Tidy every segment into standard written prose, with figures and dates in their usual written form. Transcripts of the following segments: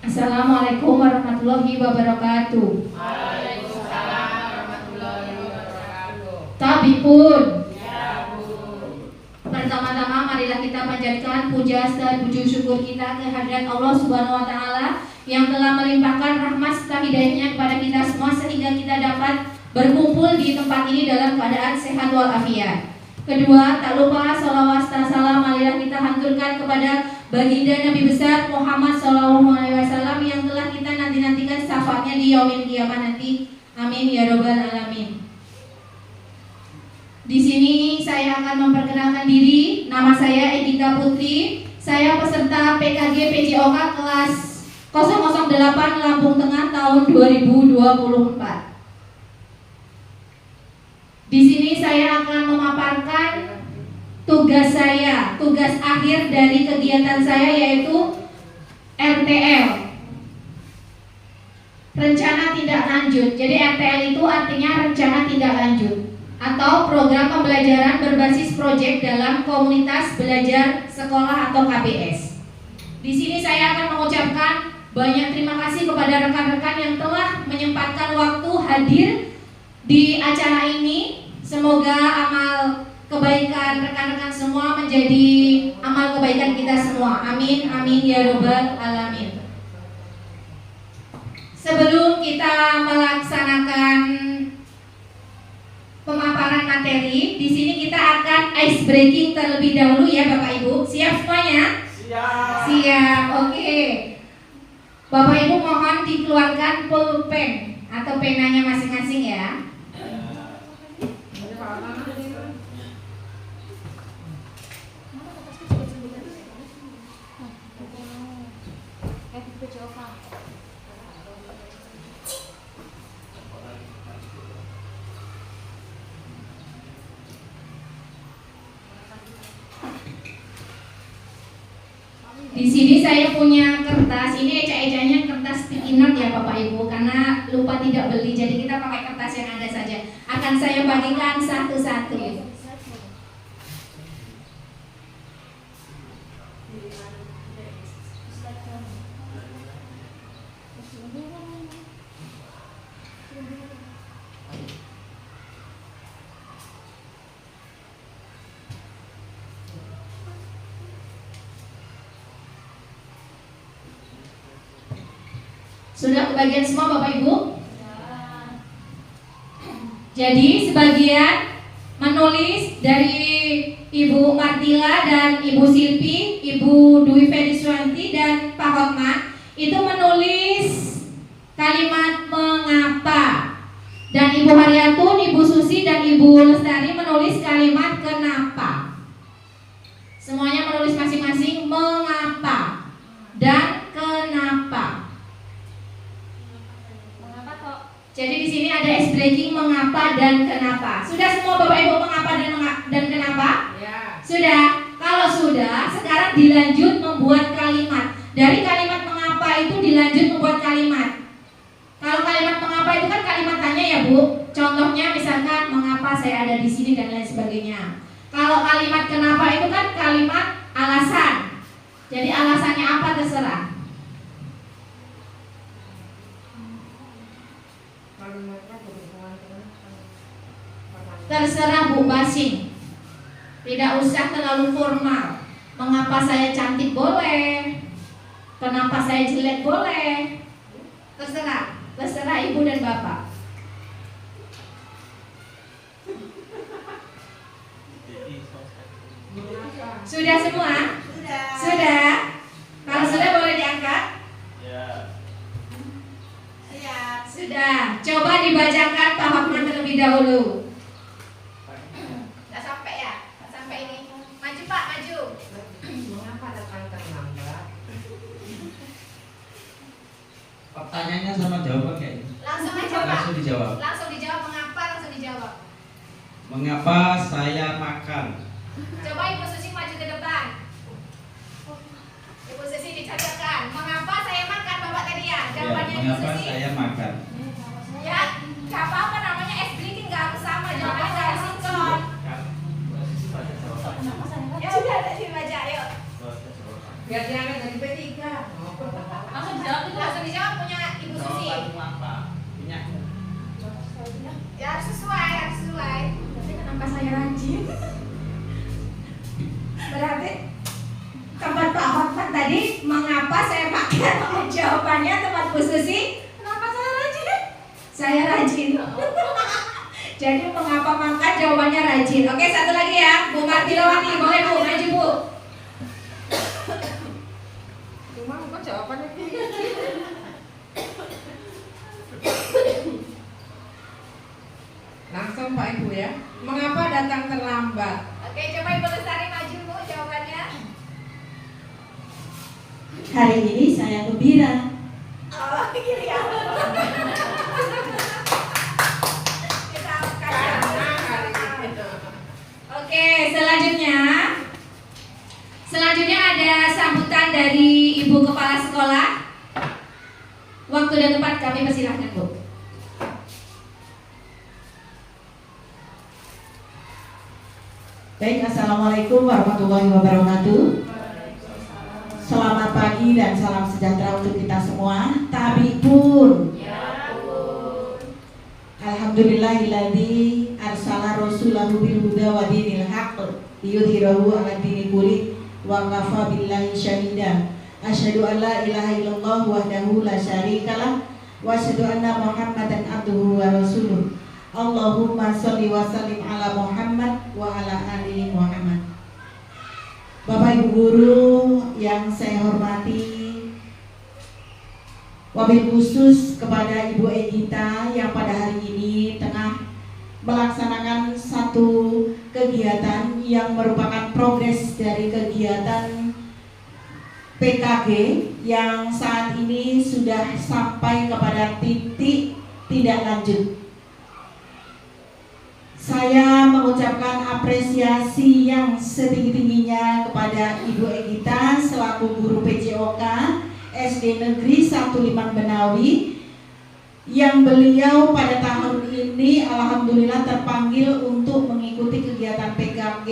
Assalamualaikum warahmatullahi wabarakatuh. Waalaikumsalam warahmatullahi wabarakatuh. Tabipun. Ya, Bu. Pertama-tama marilah kita panjatkan puja dan puji syukur kita kehadirat Allah Subhanahu wa taala yang telah melimpahkan rahmat serta hidayahnya kepada kita semua sehingga kita dapat berkumpul di tempat ini dalam keadaan sehat walafiat. Kedua, tak lupa sholawat serta salam marilah kita haturkan kepada baginda Nabi besar Muhammad SAW yang telah kita nanti-nantikan syafaatnya di yaumil qiyamah nanti. Amin ya robbal alamin. Di sini saya akan memperkenalkan diri. Nama saya Egita Putri. Saya peserta PKG PJOK kelas 008 Lampung Tengah tahun 2024. Di sini saya akan memaparkan tugas saya, tugas akhir dari kegiatan saya yaitu RTL, rencana tindak lanjut. Jadi RTL itu artinya rencana tindak lanjut atau program pembelajaran berbasis proyek dalam komunitas belajar sekolah atau KBS. Di sini saya akan mengucapkan banyak terima kasih kepada rekan-rekan yang telah menyempatkan waktu hadir di acara ini. Semoga amal kebaikan rekan-rekan semua menjadi amal kebaikan kita semua. Amin, amin ya robbal alamin. Sebelum kita melaksanakan pemaparan materi, di sini kita akan ice breaking terlebih dahulu ya Bapak Ibu. Siap semuanya? Siap. Siap, oke. Bapak Ibu mohon dikeluarkan pulpen atau penanya masing-masing ya. Di sini saya punya kertas, ini eca-ecanya kertas sticky note ya Bapak Ibu, karena lupa tidak beli, jadi kita pakai kertas yang ada saja. Akan saya bagikan satu-satu. Sudah kebagian semua Bapak Ibu? Jadi sebagian menulis dari Ibu Martila dan Ibu Silpi, Ibu Dwi Feriswanti dan Pak Hotman itu menulis kalimat mengapa. Dan Ibu Haryatun, Ibu Susi dan Ibu Lestari menulis kalimat kenapa. Semuanya menulis masing-masing mengapa dan kenapa. Jadi di sini ada ice breaking mengapa dan kenapa. Sudah semua Bapak Ibu mengapa dan kenapa? Ya. Sudah. Kalau sudah, sekarang dilanjut membuat kalimat. Dari kalimat mengapa itu dilanjut membuat kalimat. Kalau kalimat mengapa itu kan kalimat tanya ya Bu. Contohnya misalkan mengapa saya ada di sini dan lain sebagainya. Kalau kalimat kenapa itu kan kalimat alasan. Jadi alasannya apa terserah. Terserah Bu Basing. Tidak usah terlalu formal. Mengapa saya cantik boleh. Kenapa saya jelek boleh. Terserah. Terserah Ibu dan Bapak. Sudah semua? Sudah. Kalau sudah boleh diangkat? Ya. Siap. Sudah. Coba dibacakan Pak Hotman terlebih dahulu. Nggak sampai ya? Nggak sampai ini. Maju Pak, maju. Mengapa datang terlambat? Pertanyaannya sama jawaban kayak ini. Langsung aja Pak. Langsung dijawab. Langsung dijawab mengapa, langsung dijawab. Mengapa saya makan? Coba Ibu Susi maju ke depan. Ibu Susi dicatatkan. Mengapa saya makan Bapak tadi ya? Jawabannya Ibu mengapa Susi. saya makan? Ya, nggak apa-apa namanya es breaking nggak harus sama. Jawabannya nggak harus sinkron. Ya udah, tadi baca, yuk. Biar diangkat dari P3. Langsung jawab itu. Mengapa saya makan? Jawabannya teman Bu Susi. Kenapa saya rajin? Saya rajin. Jadi mengapa makan? Jawabannya rajin. Oke, satu lagi ya, Bu Martilawati. Boleh Bu, maju Bu. Cuma kok jawabannya gini. Langsung Pak Ibu ya. Mengapa datang terlambat? Oke, coba Ibu Lestari maju Bu jawabannya. Hari ini saya gembira. Oh, gini ya. Kita Karena hari ini. Oke, selanjutnya ada sambutan dari Ibu Kepala Sekolah. Waktu dan tempat kami persilahkan Bu. Baik, Assalamualaikum warahmatullahi wabarakatuh. Selamat pagi dan salam sejahtera untuk kita semua. Tabi pun. Alhamdulillahilladzi arsala rasulahu bil huda wa dinil haqq liyudhhirahu 'ala dini kulli wa kafa billahi syahida. Asyhadu an la ilaha illallah wahdahu la syarikalah wa asyhadu anna Muhammadan abduhu wa rasuluh. Allahumma sholli wa sallim ala Muhammad wa ala ali Muhammad. Bapak Ibu guru yang saya hormati, wabil khusus kepada Ibu Egita yang pada hari ini tengah melaksanakan satu kegiatan yang merupakan progres dari kegiatan PKG yang saat ini sudah sampai kepada titik tidak lanjut. Saya mengucapkan apresiasi yang setinggi-tingginya kepada Ibu Egita selaku guru PJOK SD Negeri 1 Liman Benawi yang beliau pada tahun ini alhamdulillah terpanggil untuk mengikuti kegiatan PKG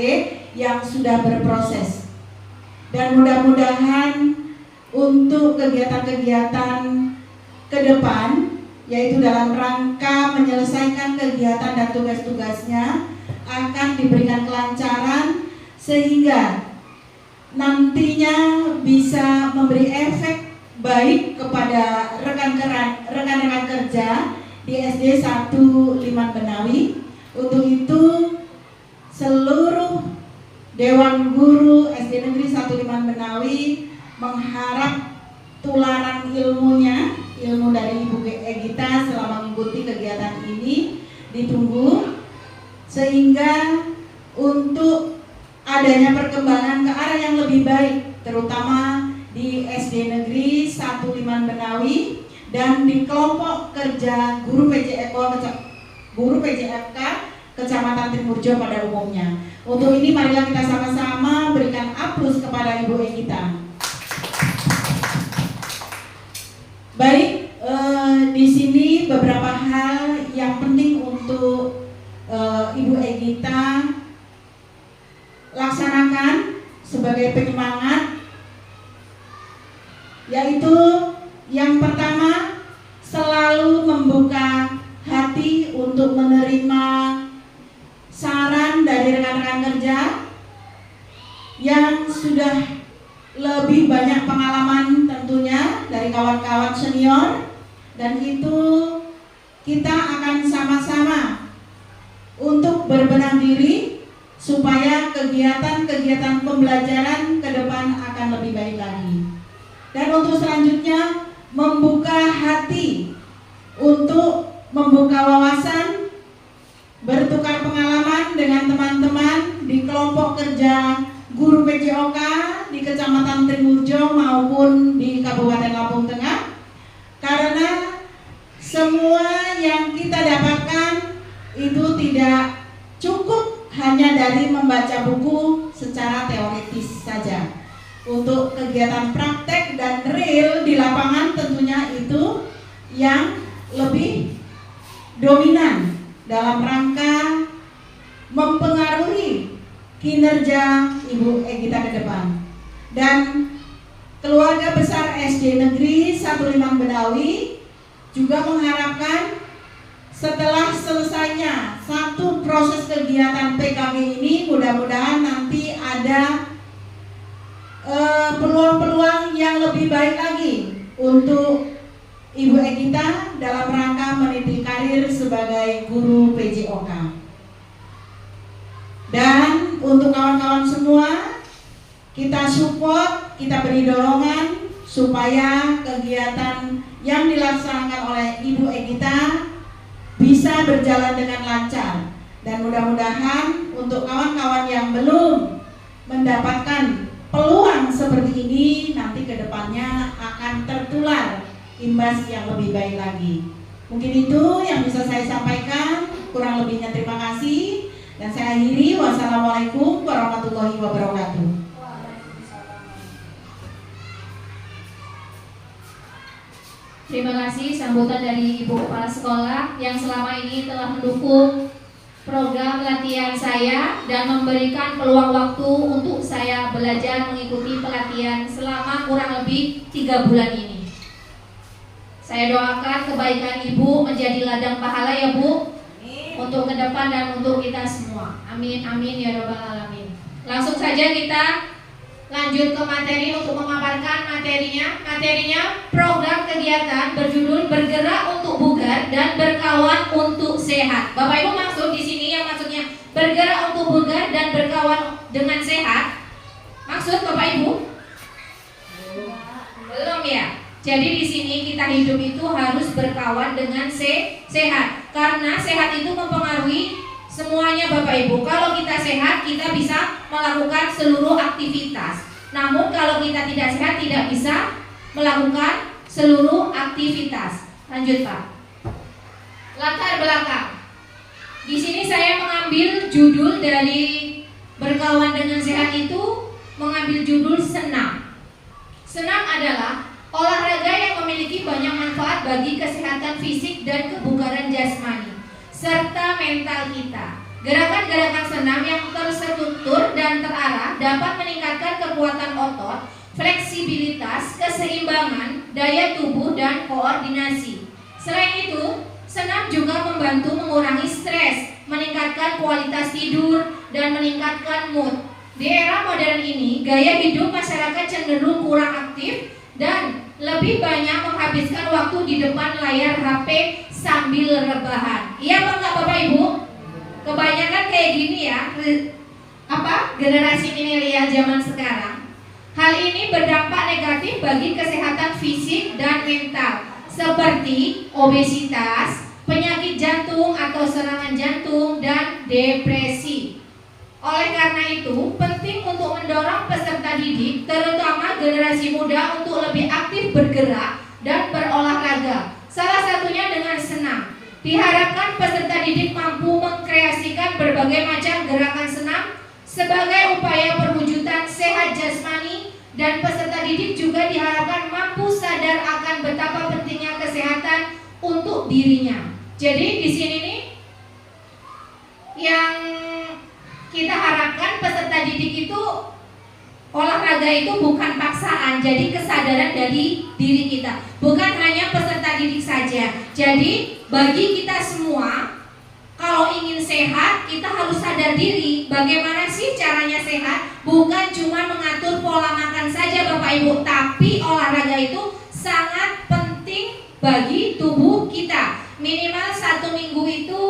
yang sudah berproses. Dan mudah-mudahan untuk kegiatan-kegiatan ke depan, yaitu dalam rangka menyelesaikan kegiatan dan tugas-tugasnya, akan diberikan kelancaran sehingga nantinya bisa memberi efek baik kepada rekan-rekan kerja di SD 1 Liman Benawi. Untuk itu seluruh Dewan Guru SD Negeri 1 Liman Benawi mengharap tularan ilmu dari Ibu Egita selama mengikuti kegiatan ini ditunggu, sehingga untuk adanya perkembangan ke arah yang lebih baik, terutama di SD Negeri 1 Liman Benawi dan di kelompok kerja guru PJFK Kecamatan Timurjo pada umumnya. Untuk ini marilah kita sama-sama berikan aplaus kepada Ibu Egita. Baik, di sini beberapa hal yang penting untuk Ibu Egita laksanakan sebagai penyemangat, yaitu yang pertama, selalu membuka hati untuk menerima saran dari rekan-rekan kerja yang sudah lebih banyak pengalaman tentunya dari kawan-kawan senior, dan itu kita akan sama-sama untuk berbenah diri supaya kegiatan-kegiatan pembelajaran ke depan akan lebih baik lagi. Dan untuk selanjutnya membuka hati untuk membuka wawasan, bertukar pengalaman dengan teman-teman di kelompok kerja guru PJOK di Kecamatan Timurjo maupun di Kabupaten Lampung Tengah, karena semua yang kita dapatkan itu tidak cukup hanya dari membaca buku secara teoritis saja. Untuk kegiatan praktek dan real di lapangan tentunya itu yang lebih dominan dalam rangka mempengaruhi kinerja Ibu Egita ke depan. Dan keluarga besar SD Negeri 1 Liman Benawi juga mengharapkan setelah selesainya satu proses kegiatan PKG ini, mudah-mudahan nanti ada peluang-peluang yang lebih baik lagi untuk Ibu Egita dalam rangka meniti karir sebagai guru PJOK. Dan untuk kawan-kawan semua, kita support, kita beri dorongan supaya kegiatan yang dilaksanakan oleh Ibu Egita bisa berjalan dengan lancar. Dan mudah-mudahan untuk kawan-kawan yang belum mendapatkan peluang seperti ini, nanti ke depannya akan tertular imbas yang lebih baik lagi. Mungkin itu yang bisa saya sampaikan, kurang lebihnya terima kasih. Dan saya akhiri, wassalamualaikum warahmatullahi wabarakatuh. Terima kasih sambutan dari Ibu Kepala Sekolah yang selama ini telah mendukung program latihan saya dan memberikan peluang waktu untuk saya belajar mengikuti pelatihan selama kurang lebih 3 bulan ini. Saya doakan kebaikan Ibu menjadi ladang pahala ya Bu, untuk ke depan dan untuk kita semua. Amin amin ya rabbal alamin. Langsung saja kita lanjut ke materi untuk memaparkan materinya. Materinya program kegiatan berjudul Bergerak untuk Bugar dan Berkawan untuk Sehat. Bapak Ibu maksud di sini yang maksudnya bergerak untuk bugar dan berkawan dengan sehat? Maksud Bapak Ibu? Belum ya. Jadi di sini kita hidup itu harus berkawan dengan sehat. Karena sehat itu mempengaruhi semuanya Bapak Ibu. Kalau kita sehat, kita bisa melakukan seluruh aktivitas. Namun kalau kita tidak sehat, tidak bisa melakukan seluruh aktivitas. Lanjut Pak. Latar belakang. Di sini saya mengambil judul dari berkawan dengan sehat itu, mengambil judul senam. Senam adalah olahraga yang memiliki banyak manfaat bagi kesehatan fisik dan kebugaran jasmani serta mental kita. Gerakan-gerakan senam yang terstruktur dan terarah dapat meningkatkan kekuatan otot, fleksibilitas, keseimbangan, daya tubuh, dan koordinasi. Selain itu, senam juga membantu mengurangi stres, meningkatkan kualitas tidur, dan meningkatkan mood. Di era modern ini, gaya hidup masyarakat cenderung kurang aktif dan lebih banyak menghabiskan waktu di depan layar HP sambil rebahan. Iya apa enggak Bapak Ibu? Kebanyakan kayak gini ya, generasi milenial zaman sekarang. Hal ini berdampak negatif bagi kesehatan fisik dan mental, seperti obesitas, penyakit jantung atau serangan jantung, dan depresi. Oleh karena itu, penting untuk mendorong peserta didik, terutama generasi muda, untuk lebih aktif bergerak dan berolahraga. Salah satunya dengan senam. Diharapkan peserta didik mampu mengkreasikan berbagai macam gerakan senam sebagai upaya perwujudan sehat jasmani, dan peserta didik juga diharapkan mampu sadar akan betapa pentingnya kesehatan untuk dirinya. Jadi di sini nih yang kita harapkan peserta didik itu, olahraga itu bukan paksaan, jadi kesadaran dari diri kita, bukan hanya peserta didik saja. Jadi bagi kita semua, kalau ingin sehat, kita harus sadar diri. Bagaimana sih caranya sehat? Bukan cuma mengatur pola makan saja Bapak Ibu, tapi olahraga itu sangat penting bagi tubuh kita. Minimal 1 minggu itu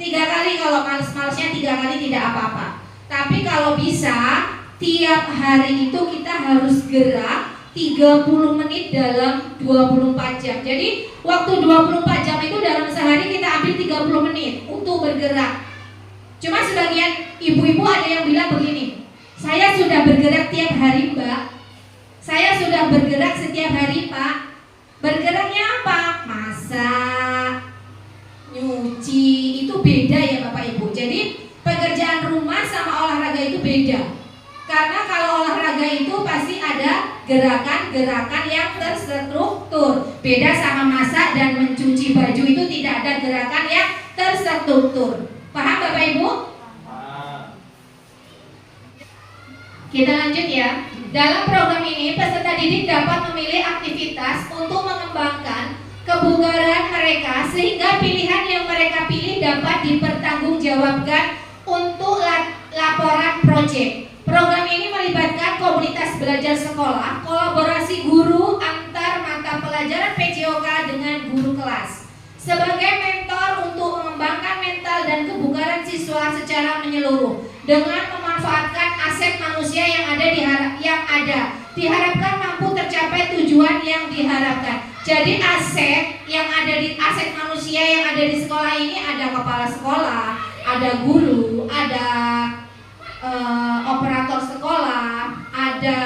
3 kali, kalau males-malesnya 3 kali tidak apa-apa. Tapi kalau bisa tiap hari itu kita harus gerak 30 menit dalam 24 jam. Jadi waktu 24 jam itu dalam sehari kita ambil 30 menit untuk bergerak. Cuma sebagian ibu-ibu ada yang bilang begini, saya sudah bergerak tiap hari Mbak, saya sudah bergerak setiap hari Pak. Bergeraknya apa? Masak, nyuci, itu beda ya Bapak Ibu. Jadi pekerjaan rumah sama olahraga itu beda. Karena kalau olahraga itu pasti ada gerakan-gerakan yang terstruktur. Beda sama masak dan mencuci baju, itu tidak ada gerakan yang terstruktur. Paham Bapak Ibu? Kita lanjut ya. Dalam program ini peserta didik dapat memilih aktivitas untuk mengembangkan kebugaran mereka, sehingga pilihan yang mereka pilih dapat dipertanggungjawabkan untuk laporan proyek. Program ini melibatkan komunitas belajar sekolah, kolaborasi guru antar mata pelajaran PJOK dengan guru kelas. Sebagai mentor untuk mengembangkan mental dan kebugaran siswa secara menyeluruh dengan memanfaatkan aset manusia yang diharapkan mampu tercapai tujuan yang diharapkan. Jadi aset manusia yang ada di sekolah ini ada kepala sekolah, ada guru, ada operator sekolah, ada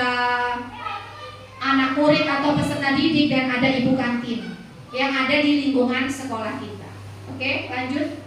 anak murid atau peserta didik, dan ada ibu kantin yang ada di lingkungan sekolah kita. Oke, lanjut.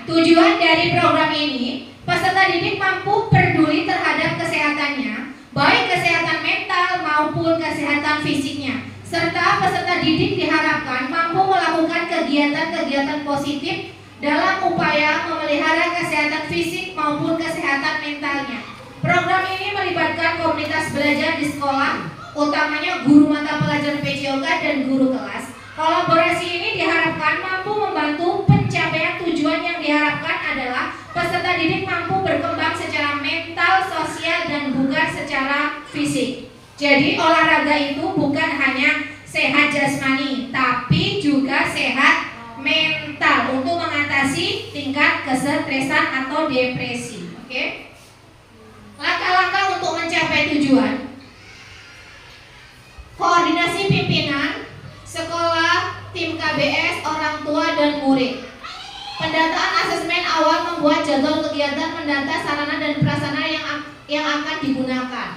Tujuan dari program ini, peserta didik mampu peduli terhadap kesehatannya, baik kesehatan mental maupun kesehatan fisiknya, serta peserta didik diharapkan mampu melakukan kegiatan-kegiatan positif dalam upaya memelihara kesehatan fisik maupun kesehatan mentalnya. Program ini melibatkan komunitas belajar di sekolah, utamanya guru mata pelajaran PJOK dan guru kelas. Kolaborasi ini diharapkan mampu membantu pencapaian tujuan yang diharapkan adalah peserta didik mampu berkembang secara mental, sosial, dan bugar secara fisik. Jadi olahraga itu bukan hanya sehat jasmani, tapi juga sehat mental untuk mengatasi tingkat kesetresan atau depresi. Oke? Langkah-langkah untuk mencapai tujuan: koordinasi pimpinan, sekolah, tim KBS, orang tua, dan murid. Pendataan asesmen awal membuat jadwal kegiatan, mendata sarana dan prasarana yang akan digunakan.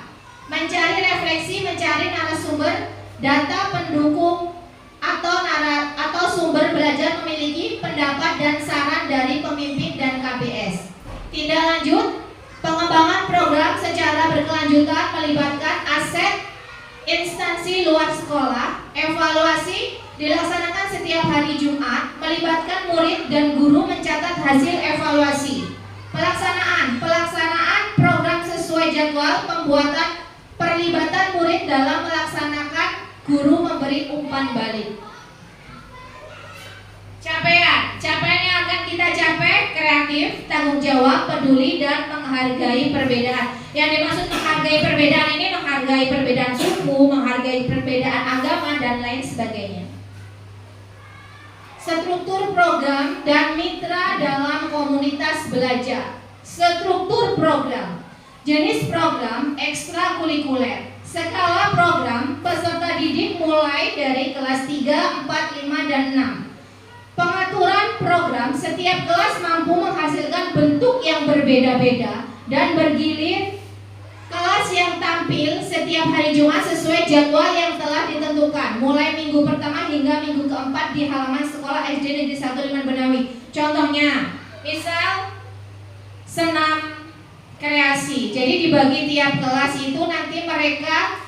Mencari refleksi, mencari narasumber, data pendukung atau sumber belajar, memiliki pendapat dan saran dari pemimpin dan KBS. Tindak lanjut, pengembangan program secara berkelanjutan melibatkan aset instansi luar sekolah. Evaluasi dilaksanakan setiap hari Jumat, melibatkan murid dan guru mencatat hasil evaluasi. Pelaksanaan program sesuai jadwal, pembuatan perlibatan murid dalam melaksanakan, guru memberi umpan balik. Capaian yang akan kita capai: kreatif, tanggung jawab, peduli, dan menghargai perbedaan. Yang dimaksud menghargai perbedaan ini menghargai perbedaan suku, menghargai perbedaan agama, dan lain sebagainya. Struktur program dan mitra dalam komunitas belajar. Struktur program. Jenis program ekstrakurikuler. Skala program, peserta didik mulai dari kelas 3, 4, 5, dan 6. Pengaturan program, setiap kelas mampu menghasilkan bentuk yang berbeda-beda dan bergilir. Kelas yang tampil setiap hari Jumat sesuai jadwal yang telah ditentukan, mulai minggu pertama hingga minggu keempat di halaman sekolah SD Negeri 1 Liman Benawi. Contohnya, misal senam kreasi. Jadi dibagi tiap kelas itu nanti mereka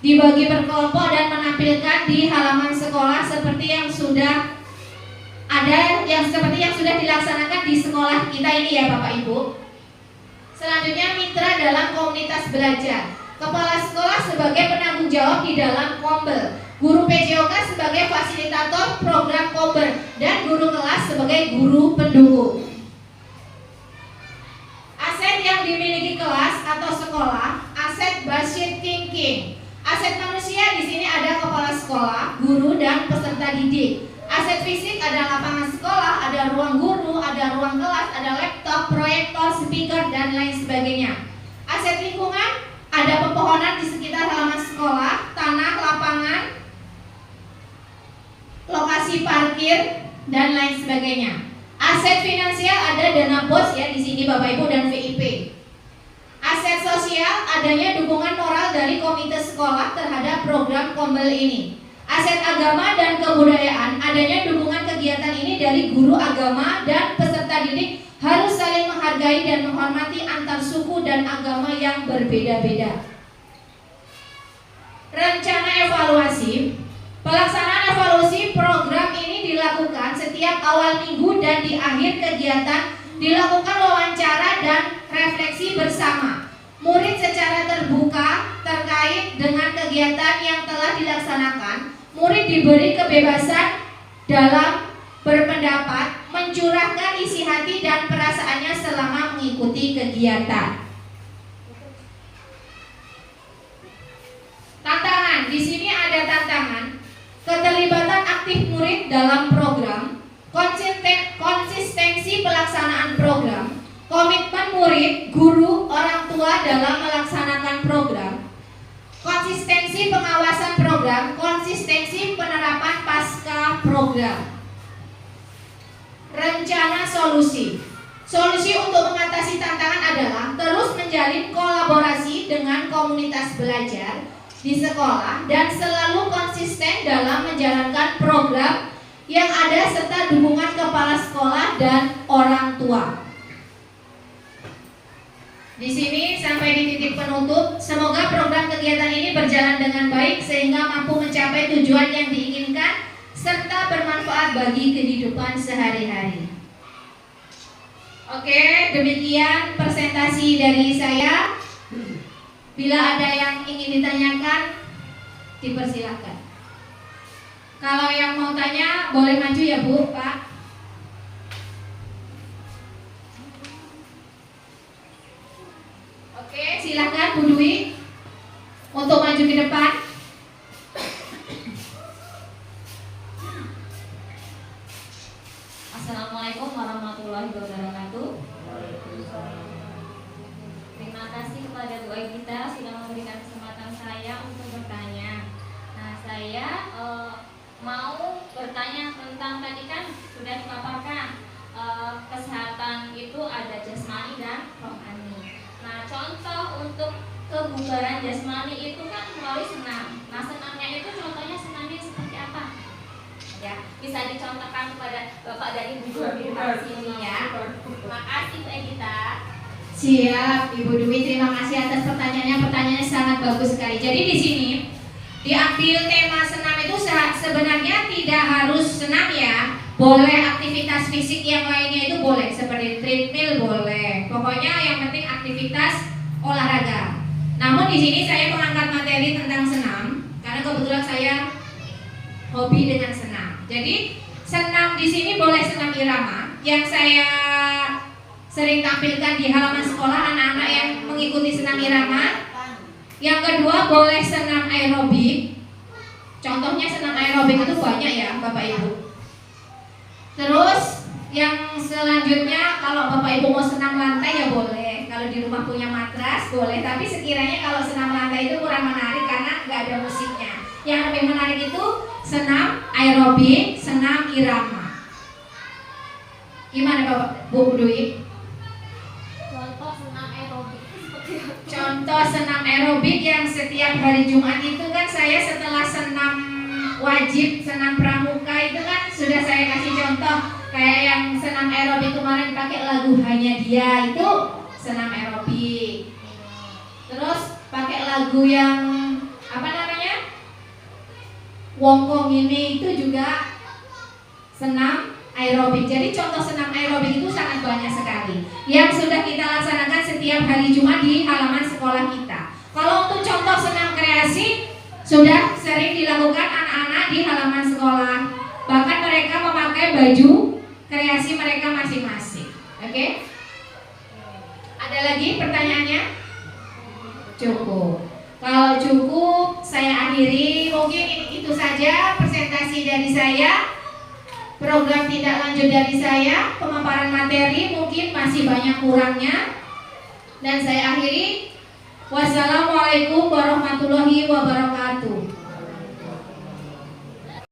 dibagi berkelompok dan menampilkan di halaman sekolah seperti yang sudah dilaksanakan di sekolah kita ini ya Bapak Ibu. Selanjutnya, mitra dalam komunitas belajar. Kepala sekolah sebagai penanggung jawab di dalam Kombel, guru PJOK sebagai fasilitator program Kombel, dan guru kelas sebagai guru pendukung. Aset yang dimiliki kelas atau sekolah, aset budget thinking. Aset manusia di sini ada kepala sekolah, guru, dan peserta didik. Aset fisik ada lapangan sekolah, ada ruang guru, ada ruang kelas, ada laptop, proyektor, speaker, dan lain sebagainya. Aset lingkungan ada pepohonan di sekitar halaman sekolah, tanah, lapangan, lokasi parkir, dan lain sebagainya. Aset finansial ada dana bos ya di sini Bapak Ibu dan VIP. Aset sosial adanya dukungan moral dari komite sekolah terhadap program Kombel ini. Aset agama dan kebudayaan adanya dukungan kegiatan ini dari guru agama dan peserta didik harus saling menghargai dan menghormati antar suku dan agama yang berbeda-beda. Rencana evaluasi. Pelaksanaan evaluasi program ini dilakukan setiap awal minggu dan di akhir kegiatan dilakukan wawancara dan refleksi bersama. Murid secara terbuka terkait dengan kegiatan yang telah dilaksanakan. Murid diberi kebebasan dalam berpendapat, mencurahkan isi hati dan perasaannya selama mengikuti kegiatan. Tantangan, di sini ada tantangan keterlibatan aktif murid dalam program, konsistensi pelaksanaan program, komitmen murid, guru, orang tua dalam melaksanakan program, konsistensi pengawasan program, konsistensi penerapan pasca program. Rencana solusi. Solusi untuk mengatasi tantangan adalah terus menjalin kolaborasi dengan komunitas belajar di sekolah dan selalu konsisten dalam menjalankan program yang ada serta dukungan kepala sekolah dan orang tua. Di sini sampai di titik penutup, semoga program kegiatan ini berjalan dengan baik sehingga mampu mencapai tujuan yang diinginkan serta bermanfaat bagi kehidupan sehari-hari. Oke, demikian presentasi dari saya. Bila ada yang ingin ditanyakan, dipersilahkan. Kalau yang mau tanya, boleh maju ya Bu, Pak. Oke, silakan Bu Dwi untuk maju ke depan. Assalamualaikum warahmatullahi wabarakatuh. Terima kasih kepada Bu Egita sudah memberikan kesempatan saya untuk bertanya. Nah, saya mau bertanya tentang tadi kan sudah dipaparkan kesehatan itu ada jasmani dan rohani. Nah, contoh untuk kebugaran jasmani itu kan melalui senam. Nah, senamnya itu contohnya senamnya seperti apa? Ya, bisa dicontohkan kepada Bapak dan Ibu di sini ya. Terima kasih Bu Egita. Siap, Ibu Dwi, terima kasih atas pertanyaannya. Pertanyaannya sangat bagus sekali. Jadi di sini diambil tema senam itu sebenarnya tidak harus senam ya. Boleh aktivitas fisik yang lainnya itu boleh, seperti treadmill boleh. Pokoknya yang penting aktivitas olahraga. Namun di sini saya mengangkat materi tentang senam karena kebetulan saya hobi dengan senam. Jadi senam di sini boleh senam irama yang saya sering tampilkan di halaman sekolah anak-anak yang mengikuti senam irama. Yang kedua boleh senam aerobik. Contohnya senam aerobik itu banyak ya Bapak Ibu. Terus yang selanjutnya kalau Bapak Ibu mau senam lantai ya boleh. Kalau di rumah punya matras boleh. Tapi sekiranya kalau senam lantai itu kurang menarik karena nggak ada musiknya. Yang lebih menarik itu senam aerobik, senam irama. Gimana Bapak Bu Dwi? Contoh senam aerobik itu seperti apa? Contoh senam aerobik yang setiap hari Jumat itu kan saya setelah senam wajib, senam pramuka itu kan sudah saya kasih contoh. Kayak yang senam aerobik kemarin pakai lagu Hanya Dia itu senam aerobik. Terus pakai lagu yang apa namanya? Wongkong ini itu juga senam aerobik. Jadi contoh senam aerobik itu sangat banyak sekali yang sudah kita laksanakan setiap hari Jumat di halaman sekolah kita. Kalau untuk contoh senam kreasi sudah sering dilakukan anak-anak di halaman sekolah. Bahkan mereka memakai baju kreasi mereka masing-masing. Oke? Ada lagi pertanyaannya? Cukup. Kalau cukup, saya akhiri. Mungkin itu saja presentasi dari saya. Program tidak lanjut dari saya. Pemaparan materi mungkin masih banyak kurangnya. Dan saya akhiri. Wassalamualaikum